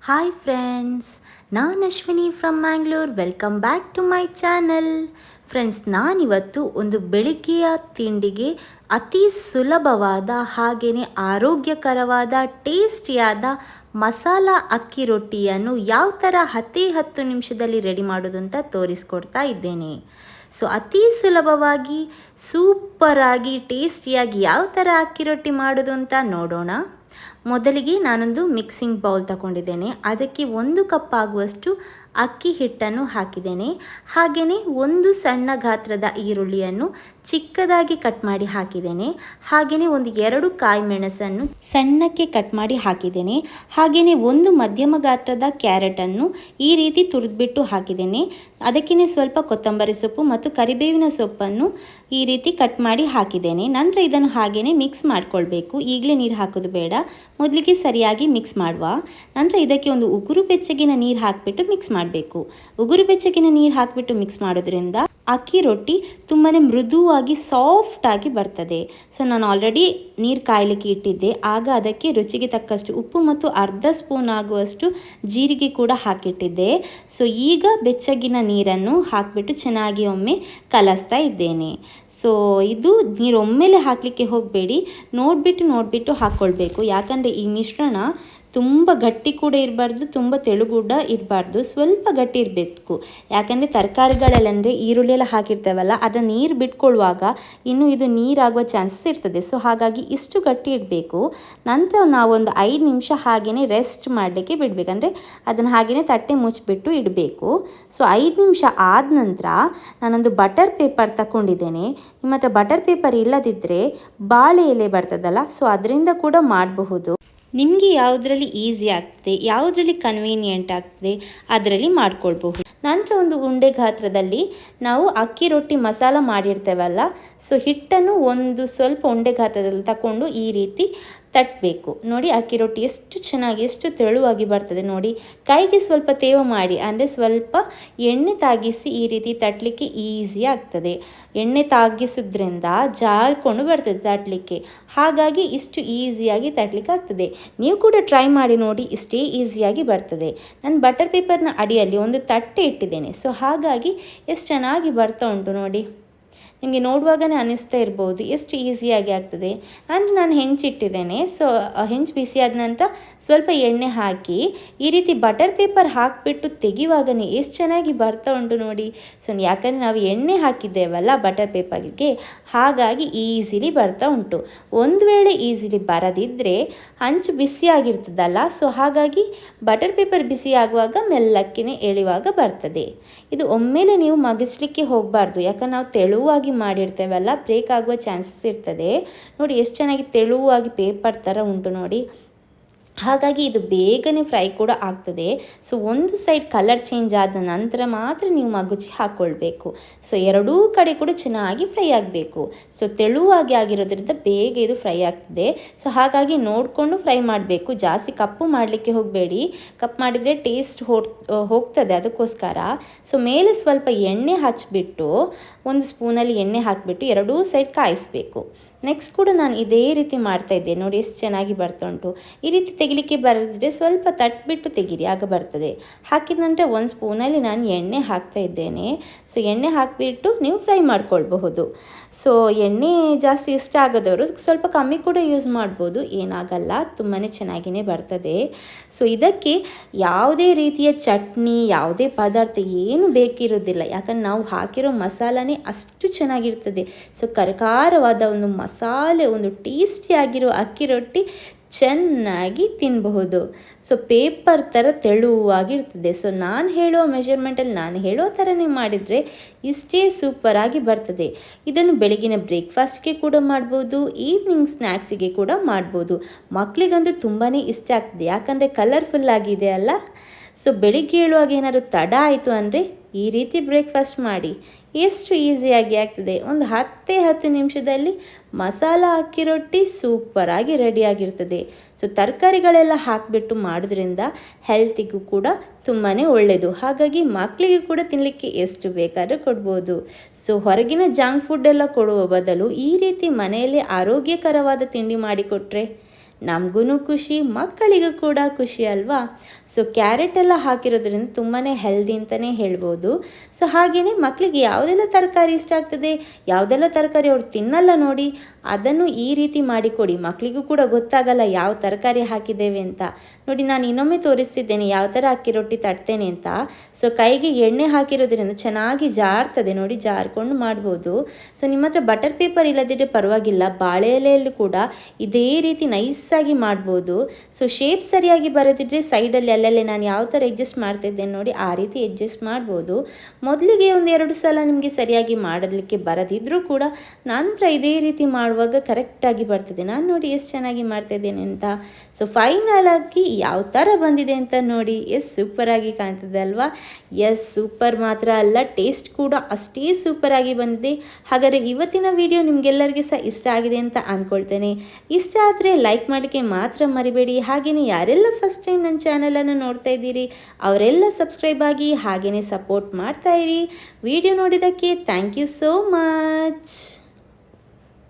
Hi friends, ನಾನು Ashwini from Mangalore. Welcome back to my channel. Friends, ನಾನಿವತ್ತು ಒಂದು ಬೆಳಿಗ್ಗೆಯ ತಿಂಡಿಗೆ ಅತಿ ಸುಲಭವಾದ ಹಾಗೆಯೇ ಆರೋಗ್ಯಕರವಾದ ಟೇಸ್ಟಿಯಾದ ಮಸಾಲ ಅಕ್ಕಿ ರೊಟ್ಟಿಯನ್ನು ಯಾವ ಥರ 10 ನಿಮಿಷದಲ್ಲಿ ರೆಡಿ ಮಾಡೋದು ಅಂತ ತೋರಿಸ್ಕೊಡ್ತಾ ಇದ್ದೇನೆ. ಸೊ ಅತಿ ಸುಲಭವಾಗಿ ಸೂಪರಾಗಿ ಟೇಸ್ಟಿಯಾಗಿ ಯಾವ ಥರ ಅಕ್ಕಿ ರೊಟ್ಟಿ ಮಾಡೋದು ಅಂತ ನೋಡೋಣ. ಮೊದಲಿಗೆ ನಾನೊಂದು ಮಿಕ್ಸಿಂಗ್ ಬೌಲ್ ತಗೊಂಡಿದ್ದೇನೆ. ಅದಕ್ಕೆ 1 ಕಪ್ ಆಗುವಷ್ಟು ಅಕ್ಕಿ ಹಿಟ್ಟನ್ನು ಹಾಕಿದ್ದೇನೆ. ಹಾಗೆಯೇ ಒಂದು ಸಣ್ಣ ಗಾತ್ರದ ಈರುಳ್ಳಿಯನ್ನು ಚಿಕ್ಕದಾಗಿ ಕಟ್ ಮಾಡಿ ಹಾಕಿದ್ದೇನೆ. ಹಾಗೆಯೇ ಒಂದು 2 ಕಾಯಿ ಮೆಣಸನ್ನು ಸಣ್ಣಕ್ಕೆ ಕಟ್ ಮಾಡಿ ಹಾಕಿದ್ದೇನೆ. ಹಾಗೆಯೇ ಒಂದು ಮಧ್ಯಮ ಗಾತ್ರದ ಕ್ಯಾರೆಟನ್ನು ಈ ರೀತಿ ತುರಿದ್ಬಿಟ್ಟು ಹಾಕಿದ್ದೇನೆ. ಅದಕ್ಕೇ ಸ್ವಲ್ಪ ಕೊತ್ತಂಬರಿ ಸೊಪ್ಪು ಮತ್ತು ಕರಿಬೇವಿನ ಸೊಪ್ಪನ್ನು ಈ ರೀತಿ ಕಟ್ ಮಾಡಿ ಹಾಕಿದ್ದೇನೆ. ನಂತರ ಇದನ್ನು ಹಾಗೆಯೇ ಮಿಕ್ಸ್ ಮಾಡಿಕೊಳ್ಬೇಕು. ಈಗಲೇ ನೀರು ಹಾಕೋದು ಬೇಡ, ಮೊದಲಿಗೆ ಸರಿಯಾಗಿ ಮಿಕ್ಸ್ ಮಾಡುವ. ನಂತರ ಇದಕ್ಕೆ ಒಂದು ಉಗುರು ಬೆಚ್ಚಗಿನ ನೀರು ಹಾಕಿಬಿಟ್ಟು ಮಿಕ್ಸ್ ಮಾಡಬೇಕು. ಉಗುರು ಬೆಚ್ಚಗಿನ ನೀರು ಹಾಕಿಬಿಟ್ಟು ಮಿಕ್ಸ್ ಮಾಡೋದ್ರಿಂದ ಅಕ್ಕಿ ರೊಟ್ಟಿ ತುಂಬಾ ಮೃದುವಾಗಿ ಸಾಫ್ಟಾಗಿ ಬರ್ತದೆ. ಸೊ ನಾನು ಆಲ್ರೆಡಿ ನೀರು ಕಾಯಲಿಕ್ಕೆ ಇಟ್ಟಿದ್ದೆ. ಆಗ ಅದಕ್ಕೆ ರುಚಿಗೆ ತಕ್ಕಷ್ಟು ಉಪ್ಪು ಮತ್ತು ಅರ್ಧ ಸ್ಪೂನ್ ಆಗುವಷ್ಟು ಜೀರಿಗೆ ಕೂಡ ಹಾಕಿಟ್ಟಿದ್ದೆ. ಸೊ ಈಗ ಬೆಚ್ಚಗಿನ ನೀರನ್ನು ಹಾಕಿಬಿಟ್ಟು ಚೆನ್ನಾಗಿ ಒಮ್ಮೆ ಕಲಸ್ತಾ ಇದ್ದೇನೆ. ಸೊ ಇದು ನೀರು ಒಮ್ಮೆಲೆ ಹಾಕಲಿಕ್ಕೆ ಹೋಗಬೇಡಿ, ನೋಡಿಬಿಟ್ಟು ಹಾಕ್ಕೊಳ್ಬೇಕು. ಯಾಕಂದರೆ ಈ ಮಿಶ್ರಣ ತುಂಬ ಗಟ್ಟಿ ಕೂಡ ಇರಬಾರ್ದು, ತುಂಬ ತೆಳು ಕೂಡ ಇರಬಾರ್ದು, ಸ್ವಲ್ಪ ಗಟ್ಟಿ ಇರಬೇಕು. ಯಾಕಂದರೆ ತರಕಾರಿಗಳಲ್ಲಂದರೆ ಈರುಳ್ಳಿ ಎಲ್ಲ ಹಾಕಿರ್ತೇವಲ್ಲ, ಅದನ್ನು ನೀರು ಬಿಟ್ಕೊಳ್ಳುವಾಗ ಇನ್ನೂ ಇದು ನೀರಾಗುವ ಚಾನ್ಸಸ್ ಇರ್ತದೆ. ಸೊ ಹಾಗಾಗಿ ಇಷ್ಟು ಗಟ್ಟಿ ಇಡಬೇಕು. ನಂತರ ನಾವೊಂದು 5 ನಿಮಿಷ ಹಾಗೆಯೇ ರೆಸ್ಟ್ ಮಾಡಲಿಕ್ಕೆ ಬಿಡಬೇಕು. ಅಂದರೆ ಅದನ್ನು ಹಾಗೆಯೇ ತಟ್ಟೆ ಮುಚ್ಚಿಬಿಟ್ಟು ಇಡಬೇಕು. ಸೊ 5 ನಿಮಿಷ ಆದ ನಂತರ ನಾನೊಂದು ಬಟರ್ ಪೇಪರ್ ತಗೊಂಡಿದ್ದೇನೆ. ನಿಮ್ಮ ಹತ್ರ ಬಟರ್ ಪೇಪರ್ ಇಲ್ಲದಿದ್ದರೆ ಬಾಳೆ ಎಲೆ ಬರ್ತದಲ್ಲ, ಸೊ ಅದರಿಂದ ಕೂಡ ಮಾಡಬಹುದು. ನಿಮಗೆ ಯಾವುದರಲ್ಲಿ ಈಸಿ ಆಗ್ತದೆ, ಯಾವುದರಲ್ಲಿ ಕನ್ವೀನಿಯೆಂಟ್ ಆಗ್ತದೆ ಅದರಲ್ಲಿ ಮಾಡ್ಕೊಳ್ಬಹುದು. ನಂತರ ಒಂದು ಉಂಡೆ ಗಾತ್ರದಲ್ಲಿ ನಾವು ಅಕ್ಕಿ ರೊಟ್ಟಿ ಮಸಾಲ ಮಾಡಿರ್ತೇವಲ್ಲ, ಸೊ ಹಿಟ್ಟನ್ನು ಒಂದು ಸ್ವಲ್ಪ ಉಂಡೆ ಗಾತ್ರದಲ್ಲಿ ತಗೊಂಡು ಈ ರೀತಿ ತಟ್ಟಬೇಕು. ನೋಡಿ ಅಕ್ಕಿ ರೊಟ್ಟಿ ಎಷ್ಟು ಚೆನ್ನಾಗಿ ಎಷ್ಟು ತೆಳುವಾಗಿ ಬರ್ತದೆ ನೋಡಿ. ಕೈಗೆ ಸ್ವಲ್ಪ ತೇವ ಮಾಡಿ, ಅಂದರೆ ಸ್ವಲ್ಪ ಎಣ್ಣೆ ತಾಗಿಸಿ ಈ ರೀತಿ ತಟ್ಟಲಿಕ್ಕೆ ಈಸಿ ಆಗ್ತದೆ. ಎಣ್ಣೆ ತಾಗಿಸೋದ್ರಿಂದ ಜಾರ್ಕೊಂಡು ಬರ್ತದೆ ತಟ್ಟಲಿಕ್ಕೆ. ಹಾಗಾಗಿ ಇಷ್ಟು ಈಸಿಯಾಗಿ ತಟ್ಟಲಿಕ್ಕೆ ಆಗ್ತದೆ. ನೀವು ಕೂಡ ಟ್ರೈ ಮಾಡಿ ನೋಡಿ, ಇಷ್ಟೇ ಈಸಿಯಾಗಿ ಬರ್ತದೆ. ನಾನು ಬಟರ್ ಪೇಪರ್ನ ಅಡಿಯಲ್ಲಿ ಒಂದು ತಟ್ಟೆ ಇಟ್ಟಿದ್ದೇನೆ. ಸೊ ಹಾಗಾಗಿ ಎಷ್ಟು ಚೆನ್ನಾಗಿ ಬರ್ತಾ ಉಂಟು ನೋಡಿ. ನಿಮಗೆ ನೋಡುವಾಗಲೇ ಅನ್ನಿಸ್ತಾ ಇರ್ಬೋದು ಎಷ್ಟು ಈಸಿಯಾಗಿ ಆಗ್ತದೆ. ಅಂದರೆ ನಾನು ಹೆಂಚಿಟ್ಟಿದ್ದೇನೆ. ಸೊ ಹೆಂಚು ಬಿಸಿ ಆದ ನಂತರ ಸ್ವಲ್ಪ ಎಣ್ಣೆ ಹಾಕಿ ಈ ರೀತಿ ಬಟರ್ ಪೇಪರ್ ಹಾಕಿಬಿಟ್ಟು ತೆಗೆಯುವಾಗಲೇ ಎಷ್ಟು ಚೆನ್ನಾಗಿ ಬರ್ತಾ ಉಂಟು ನೋಡಿ. ಸೊ ಯಾಕಂದರೆ ನಾವು ಎಣ್ಣೆ ಹಾಕಿದ್ದೇವಲ್ಲ ಬಟರ್ ಪೇಪರ್ಗೆ, ಹಾಗಾಗಿ ಈಸಿಲಿ ಬರ್ತಾ ಉಂಟು. ಒಂದು ವೇಳೆ ಈಸಿಲಿ ಬರದಿದ್ದರೆ ಹಂಚು ಬಿಸಿಯಾಗಿರ್ತದಲ್ಲ, ಸೊ ಹಾಗಾಗಿ ಬಟರ್ ಪೇಪರ್ ಬಿಸಿ ಆಗುವಾಗ ಮೆಲ್ಲಕ್ಕೇ ಎಳೆಯುವಾಗ ಬರ್ತದೆ. ಇದು ಒಮ್ಮೆಲೆ ನೀವು ಮಗಚಲಿಕ್ಕೆ ಹೋಗಬಾರ್ದು, ಯಾಕಂದ್ರೆ ನಾವು ತೆಳುವಾಗಿ ಮಾಡಿರ್ತೇವಲ್ಲ, ಬ್ರೇಕ್ ಆಗುವ ಚಾನ್ಸಸ್ ಇರ್ತದೆ. ನೋಡಿ ಎಷ್ಟು ಚೆನ್ನಾಗಿ ತೆಳುವಾಗಿ ಪೇಪರ್ ಥರ ಉಂಟು ನೋಡಿ. ಹಾಗಾಗಿ ಇದು ಬೇಗನೆ ಫ್ರೈ ಕೂಡ ಆಗ್ತದೆ. ಸೊ ಒಂದು ಸೈಡ್ ಕಲರ್ ಚೇಂಜ್ ಆದ ನಂತರ ಮಾತ್ರ ನೀವು ಮಗುಚಿ ಹಾಕ್ಕೊಳ್ಬೇಕು. ಸೊ ಎರಡೂ ಕಡೆ ಕೂಡ ಚೆನ್ನಾಗಿ ಫ್ರೈ ಆಗಬೇಕು. ಸೊ ತೆಳುವಾಗಿ ಆಗಿರೋದ್ರಿಂದ ಬೇಗ ಇದು ಫ್ರೈ ಆಗ್ತದೆ. ಸೊ ಹಾಗಾಗಿ ನೋಡಿಕೊಂಡು ಫ್ರೈ ಮಾಡಬೇಕು. ಜಾಸ್ತಿ ಕಪ್ಪು ಮಾಡಲಿಕ್ಕೆ ಹೋಗಬೇಡಿ, ಕಪ್ಪು ಮಾಡಿದರೆ ಟೇಸ್ಟ್ ಹೋಗ್ತದೆ, ಅದಕ್ಕೋಸ್ಕರ. ಸೊ ಮೇಲೆ ಸ್ವಲ್ಪ ಎಣ್ಣೆ ಹಚ್ಚಿಬಿಟ್ಟು ಒಂದು ಸ್ಪೂನಲ್ಲಿ ಎಣ್ಣೆ ಹಾಕಿಬಿಟ್ಟು ಎರಡೂ ಸೈಡ್ ಕಾಯಿಸಬೇಕು. ನೆಕ್ಸ್ಟ್ ಕೂಡ ನಾನು ಇದೇ ರೀತಿ ಮಾಡ್ತಾ ಇದ್ದೆ. ನೋಡಿ ಎಷ್ಟು ಚೆನ್ನಾಗಿ ಬರ್ತಾ ಉಂಟು. ಈ ರೀತಿ ತೆಗಿಲಿಕ್ಕೆ ಬರದಿದ್ದರೆ ಸ್ವಲ್ಪ ತಟ್ಬಿಟ್ಟು ತೆಗೀರಿ, ಆಗ ಬರ್ತದೆ. ಹಾಕಿದ ನಂತರ ಒಂದು ಸ್ಪೂನಲ್ಲಿ ನಾನು ಎಣ್ಣೆ ಹಾಕ್ತಾ ಇದ್ದೇನೆ. ಸೊ ಎಣ್ಣೆ ಹಾಕಿಬಿಟ್ಟು ನೀವು ಫ್ರೈ ಮಾಡ್ಕೊಳ್ಬಹುದು. ಸೊ ಎಣ್ಣೆ ಜಾಸ್ತಿ ಇಷ್ಟ ಆಗೋದವರು ಸ್ವಲ್ಪ ಕಮ್ಮಿ ಕೂಡ ಯೂಸ್ ಮಾಡ್ಬೋದು, ಏನಾಗಲ್ಲ, ತುಂಬಾ ಚೆನ್ನಾಗಿಯೇ ಬರ್ತದೆ. ಸೊ ಇದಕ್ಕೆ ಯಾವುದೇ ರೀತಿಯ ಚಟ್ನಿ ಯಾವುದೇ ಪದಾರ್ಥ ಏನು ಬೇಕಿರೋದಿಲ್ಲ, ಯಾಕಂದ್ರೆ ನಾವು ಹಾಕಿರೋ ಮಸಾಲನೇ ಅಷ್ಟು ಚೆನ್ನಾಗಿರ್ತದೆ. ಸೊ ಕರಕಾರವಾದ ಒಂದು ಮಸಾಲೆ, ಒಂದು ಟೇಸ್ಟಿಯಾಗಿರೋ ಅಕ್ಕಿ ರೊಟ್ಟಿ ಚೆನ್ನಾಗಿ ತಿನ್ನಬಹುದು. ಸೊ ಪೇಪರ್ ಥರ ತೆಳುವಾಗಿರ್ತದೆ. ಸೊ ನಾನು ಹೇಳೋ ಮೆಷರ್ಮೆಂಟಲ್ಲಿ ನಾನು ಹೇಳೋ ಥರನೇ ಮಾಡಿದರೆ ಇಷ್ಟೇ ಸೂಪರಾಗಿ ಬರ್ತದೆ. ಇದನ್ನು ಬೆಳಗಿನ ಬ್ರೇಕ್ಫಾಸ್ಟ್ಗೆ ಕೂಡ ಮಾಡ್ಬೋದು, ಈವ್ನಿಂಗ್ ಸ್ನ್ಯಾಕ್ಸಿಗೆ ಕೂಡ ಮಾಡ್ಬೋದು. ಮಕ್ಕಳಿಗಂತೂ ತುಂಬಾ ಇಷ್ಟ ಆಗ್ತದೆ, ಯಾಕಂದರೆ ಕಲರ್ಫುಲ್ ಆಗಿದೆ ಅಲ್ಲ. ಸೊ ಬೆಳಿಗ್ಗೆ ಹೇಳುವಾಗ ಏನಾದರೂ ತಡ ಆಯಿತು ಅಂದರೆ ಈ ರೀತಿ ಬ್ರೇಕ್ಫಾಸ್ಟ್ ಮಾಡಿ, ಎಷ್ಟು ಈಸಿಯಾಗಿ ಆಗ್ತದೆ. ಒಂದು 10 ನಿಮಿಷದಲ್ಲಿ ಮಸಾಲ ಅಕ್ಕಿ ರೊಟ್ಟಿ ಸೂಪರಾಗಿ ರೆಡಿಯಾಗಿರ್ತದೆ. ಸೊ ತರಕಾರಿಗಳೆಲ್ಲ ಹಾಕಿಬಿಟ್ಟು ಮಾಡೋದ್ರಿಂದ ಹೆಲ್ತಿಗೂ ಕೂಡ ತುಂಬಾ ಒಳ್ಳೆಯದು. ಹಾಗಾಗಿ ಮಕ್ಕಳಿಗೆ ಕೂಡ ತಿನ್ನಲಿಕ್ಕೆ ಎಷ್ಟು ಬೇಕಾದರೂ ಕೊಡ್ಬೋದು. ಸೊ ಹೊರಗಿನ ಜಂಕ್ ಫುಡ್ ಎಲ್ಲ ಕೊಡುವ ಬದಲು ಈ ರೀತಿ ಮನೆಯಲ್ಲೇ ಆರೋಗ್ಯಕರವಾದ ತಿಂಡಿ ಮಾಡಿಕೊಟ್ರೆ ನಮಗೂ ಖುಷಿ, ಮಕ್ಕಳಿಗೂ ಕೂಡ ಖುಷಿ ಅಲ್ವಾ. ಸೊ ಕ್ಯಾರೆಟ್ ಎಲ್ಲ ಹಾಕಿರೋದ್ರಿಂದ ತುಂಬಾ ಹೆಲ್ದಿ ಅಂತಲೇ ಹೇಳ್ಬೋದು. ಸೊ ಹಾಗೆಯೇ ಮಕ್ಕಳಿಗೆ ಯಾವುದೆಲ್ಲ ತರಕಾರಿ ಇಷ್ಟ ಆಗ್ತದೆ, ಯಾವುದೆಲ್ಲ ತರಕಾರಿ ಅವ್ರು ತಿನ್ನಲ್ಲ ನೋಡಿ, ಅದನ್ನು ಈ ರೀತಿ ಮಾಡಿಕೊಡಿ. ಮಕ್ಕಳಿಗೂ ಕೂಡ ಗೊತ್ತಾಗಲ್ಲ ಯಾವ ತರಕಾರಿ ಹಾಕಿದ್ದೇವೆ ಅಂತ. ನೋಡಿ ನಾನು ಇನ್ನೊಮ್ಮೆ ತೋರಿಸ್ತಿದ್ದೇನೆ ಯಾವ ಥರ ಅಕ್ಕಿ ರೊಟ್ಟಿ ತಟ್ತೇನೆ ಅಂತ. ಸೊ ಕೈಗೆ ಎಣ್ಣೆ ಹಾಕಿರೋದ್ರಿಂದ ಚೆನ್ನಾಗಿ ಜಾರ್ತದೆ ನೋಡಿ, ಜಾರ್ಕೊಂಡು ಮಾಡ್ಬೋದು. ಸೊ ನಿಮ್ಮ ಹತ್ರ ಬಟರ್ ಪೇಪರ್ ಇಲ್ಲದಿದ್ದರೆ ಪರವಾಗಿಲ್ಲ, ಬಾಳೆ ಎಲೆಯಲ್ಲಿ ಕೂಡ ಇದೇ ರೀತಿ ನೈಸಾಗಿ ಮಾಡ್ಬೋದು. ಸೊ ಶೇಪ್ ಸರಿಯಾಗಿ ಬರೋದಿದ್ರೆ ಸೈಡಲ್ಲಿ ಅಲ್ಲಲ್ಲೇ ನಾನು ಯಾವ ಥರ ಅಡ್ಜಸ್ಟ್ ಮಾಡ್ತಿದ್ದೇನೆ ನೋಡಿ, ಆ ರೀತಿ ಅಡ್ಜಸ್ಟ್ ಮಾಡ್ಬೋದು. ಮೊದಲಿಗೆ 1-2 ಸಲ ನಿಮಗೆ ಸರಿಯಾಗಿ ಮಾಡಲಿಕ್ಕೆ ಬರದಿದ್ದರೂ ಕೂಡ ನಂತರ ಇದೇ ರೀತಿ ಮಾಡುವಾಗ ಕರೆಕ್ಟಾಗಿ ಬರ್ತದೆ. ನಾನು ನೋಡಿ ಎಷ್ಟು ಚೆನ್ನಾಗಿ ಮಾಡ್ತಾಯಿದ್ದೇನೆ ಅಂತ. ಸೊ ಫೈನಲ್ ಆಗಿ ಯಾವ ಥರ ಬಂದಿದೆ ಅಂತ ನೋಡಿ, ಸೂಪರಾಗಿ ಕಾಣ್ತದೆ ಅಲ್ವಾ. ಸೂಪರ್ ಮಾತ್ರ ಅಲ್ಲ, ಟೇಸ್ಟ್ ಕೂಡ ಅಷ್ಟೇ ಸೂಪರಾಗಿ ಬಂದಿದೆ. ಹಾಗಾದರೆ ಇವತ್ತಿನ ವಿಡಿಯೋ ನಿಮಗೆಲ್ಲರಿಗೂ ಸಹ ಇಷ್ಟ ಆಗಿದೆ ಅಂತ ಅಂದ್ಕೊಳ್ತೇನೆ. ಇಷ್ಟ ಆದರೆ ಲೈಕ್ ಮಾಡಲಿಕ್ಕೆ ಮಾತ್ರ ಮರಿಬೇಡಿ. ಹಾಗೆಯೇ ಯಾರೆಲ್ಲ ಫಸ್ಟ್ ಟೈಮ್ ನನ್ನ ಚಾನಲನ್ನು ನೋಡ್ತಾ ಇದ್ದೀರಿ ಅವರೆಲ್ಲ ಸಬ್ಸ್ಕ್ರೈಬ್ ಆಗಿ ಹಾಗೆಯೇ ಸಪೋರ್ಟ್ ಮಾಡ್ತಾಯಿರಿ. ವಿಡಿಯೋ ನೋಡಿದ್ದಕ್ಕೆ ಥ್ಯಾಂಕ್ ಯು ಸೋ ಮಚ್.